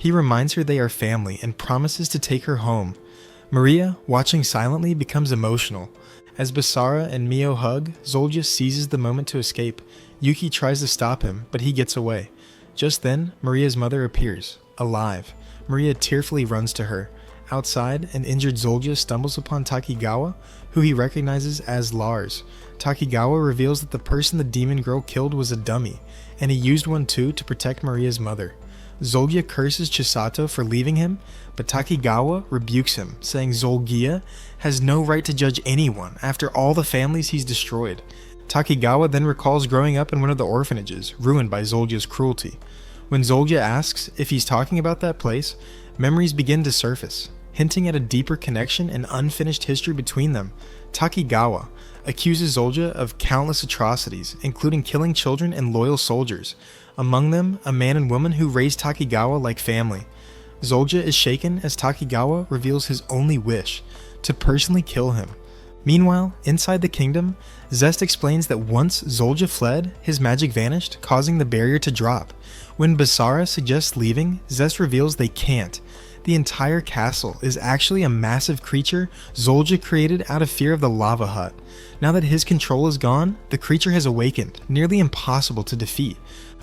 He reminds her they are family and promises to take her home. Maria, watching silently, becomes emotional. As Basara and Mio hug, Zolja seizes the moment to escape. Yuki tries to stop him, but he gets away. Just then, Maria's mother appears, alive. Maria tearfully runs to her. Outside, an injured Zolja stumbles upon Takigawa, who he recognizes as Lars. Takigawa reveals that the person the demon girl killed was a dummy, and he used one too to protect Maria's mother. Zolgia curses Chisato for leaving him, but Takigawa rebukes him, saying Zolgia has no right to judge anyone after all the families he's destroyed. Takigawa then recalls growing up in one of the orphanages, ruined by Zolgia's cruelty. When Zolgia asks if he's talking about that place, memories begin to surface, hinting at a deeper connection and unfinished history between them. Takigawa accuses Zolgia of countless atrocities, including killing children and loyal soldiers, among them a man and woman who raised Takigawa like family. Zolgia is shaken as Takigawa reveals his only wish, to personally kill him. Meanwhile, inside the kingdom, Zest explains that once Zolgia fled, his magic vanished, causing the barrier to drop. When Basara suggests leaving, Zest reveals they can't. The entire castle is actually a massive creature Zolgia created out of fear of the lava hut. Now that his control is gone, the creature has awakened, nearly impossible to defeat.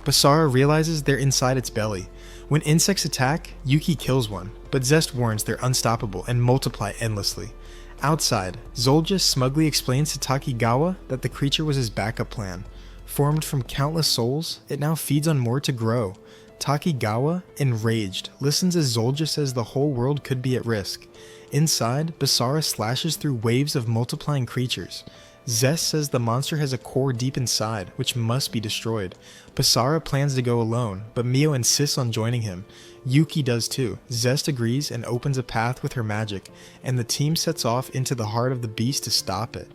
Basara realizes they're inside its belly. When insects attack, Yuki kills one, but Zest warns they're unstoppable and multiply endlessly. Outside, Zolgia smugly explains to Takigawa that the creature was his backup plan. Formed from countless souls, it now feeds on more to grow. Takigawa, enraged, listens as Zolgia says the whole world could be at risk. Inside, Basara slashes through waves of multiplying creatures. Zest says the monster has a core deep inside, which must be destroyed. Basara plans to go alone, but Mio insists on joining him. Yuki does too. Zest agrees and opens a path with her magic, and the team sets off into the heart of the beast to stop it.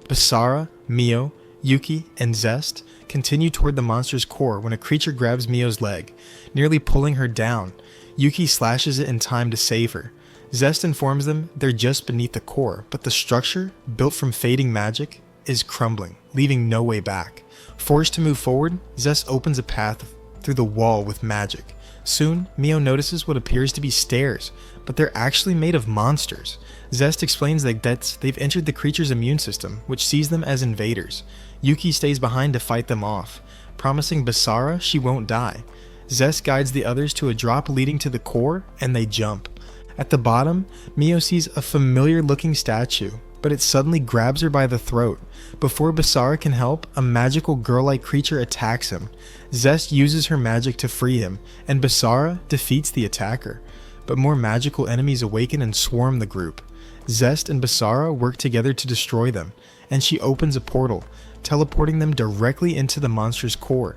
Basara, Mio, Yuki, and Zest continue toward the monster's core when a creature grabs Mio's leg, nearly pulling her down. Yuki slashes it in time to save her. Zest informs them they're just beneath the core, but the structure, built from fading magic, is crumbling, leaving no way back. Forced to move forward, Zest opens a path through the wall with magic. Soon, Mio notices what appears to be stairs, but they're actually made of monsters. Zest explains that they've entered the creature's immune system, which sees them as invaders. Yuki stays behind to fight them off, promising Basara she won't die. Zest guides the others to a drop leading to the core, and they jump. At the bottom, Mio sees a familiar-looking statue, but it suddenly grabs her by the throat. Before Basara can help, a magical girl-like creature attacks him. Zest uses her magic to free him, and Basara defeats the attacker. But more magical enemies awaken and swarm the group. Zest and Basara work together to destroy them, and she opens a portal, teleporting them directly into the monster's core.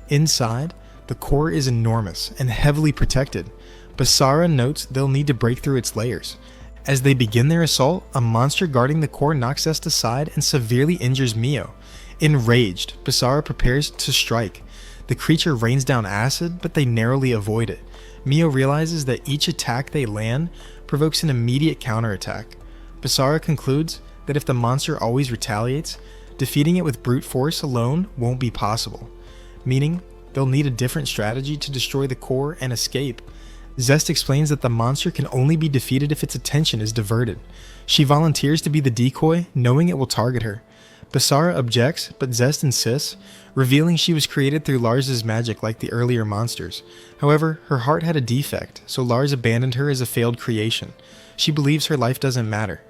Inside, the core is enormous and heavily protected. Basara notes they'll need to break through its layers. As they begin their assault, a monster guarding the core knocks Zest aside and severely injures Mio. Enraged, Basara prepares to strike. The creature rains down acid, but they narrowly avoid it. Mio realizes that each attack they land provokes an immediate counterattack. Basara concludes that if the monster always retaliates, defeating it with brute force alone won't be possible, meaning they'll need a different strategy to destroy the core and escape. Zest explains that the monster can only be defeated if its attention is diverted. She volunteers to be the decoy, knowing it will target her. Basara objects, but Zest insists, revealing she was created through Lars's magic like the earlier monsters. However, her heart had a defect, so Lars abandoned her as a failed creation. She believes her life doesn't matter.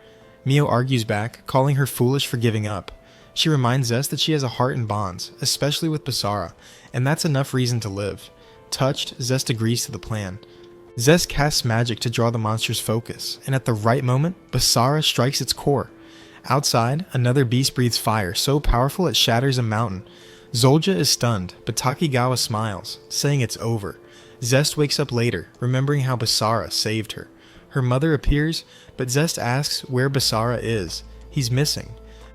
Mio argues back, calling her foolish for giving up. She reminds Zest that she has a heart and bonds, especially with Basara, and that's enough reason to live. Touched, Zest agrees to the plan. Zest casts magic to draw the monster's focus, and at the right moment, Basara strikes its core. Outside, another beast breathes fire so powerful it shatters a mountain. Zolja is stunned, but Takigawa smiles, saying it's over. Zest wakes up later, remembering how Basara saved her. Her mother appears, but Zest asks where Basara is. He's missing.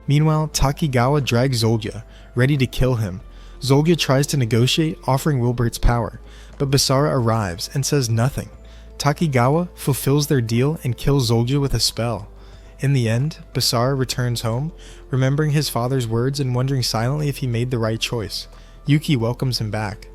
Meanwhile, Takigawa drags Zolja, ready to kill him. Zolja tries to negotiate, offering Wilbert's power, but Basara arrives and says nothing. Takigawa fulfills their deal and kills Zolja with a spell. In the end, Basara returns home, remembering his father's words and wondering silently if he made the right choice. Yuki welcomes him back.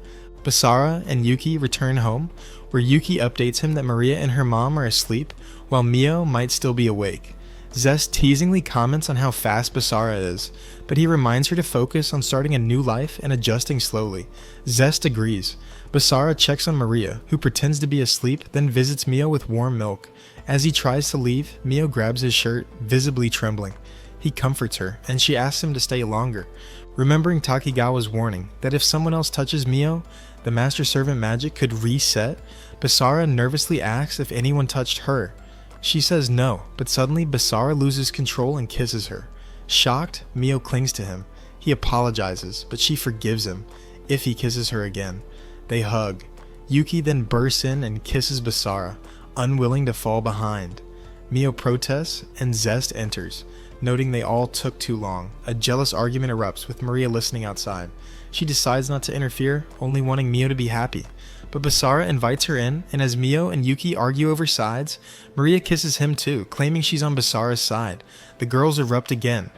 Basara and Yuki return home, where Yuki updates him that Maria and her mom are asleep, while Mio might still be awake. Zest teasingly comments on how fast Basara is, but he reminds her to focus on starting a new life and adjusting slowly. Zest agrees. Basara checks on Maria, who pretends to be asleep, then visits Mio with warm milk. As he tries to leave, Mio grabs his shirt, visibly trembling. He comforts her, and she asks him to stay longer, remembering Takigawa's warning that if someone else touches Mio, the Master Servant magic could reset. Basara nervously asks if anyone touched her. She says no, but suddenly Basara loses control and kisses her. Shocked, Mio clings to him. He apologizes, but she forgives him if he kisses her again. They hug. Yuki then bursts in and kisses Basara, unwilling to fall behind. Mio protests, and Zest enters, noting they all took too long. A jealous argument erupts, with Maria listening outside. She decides not to interfere, only wanting Mio to be happy. But Basara invites her in, and as Mio and Yuki argue over sides, Maria kisses him too, claiming she's on Basara's side. The girls erupt again.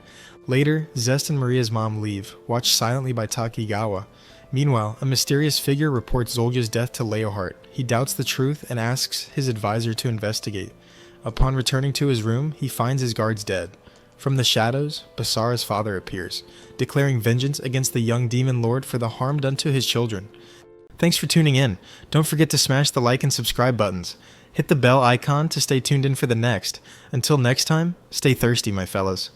Later, Zest and Maria's mom leave, watched silently by Takigawa. Meanwhile, a mysterious figure reports Zolga's death to Leohart. He doubts the truth and asks his advisor to investigate. Upon returning to his room, he finds his guards dead. From the shadows, Basara's father appears, declaring vengeance against the young demon lord for the harm done to his children. Thanks for tuning in. Don't forget to smash the like and subscribe buttons. Hit the bell icon to stay tuned in for the next. Until next time, stay thirsty, my fellas.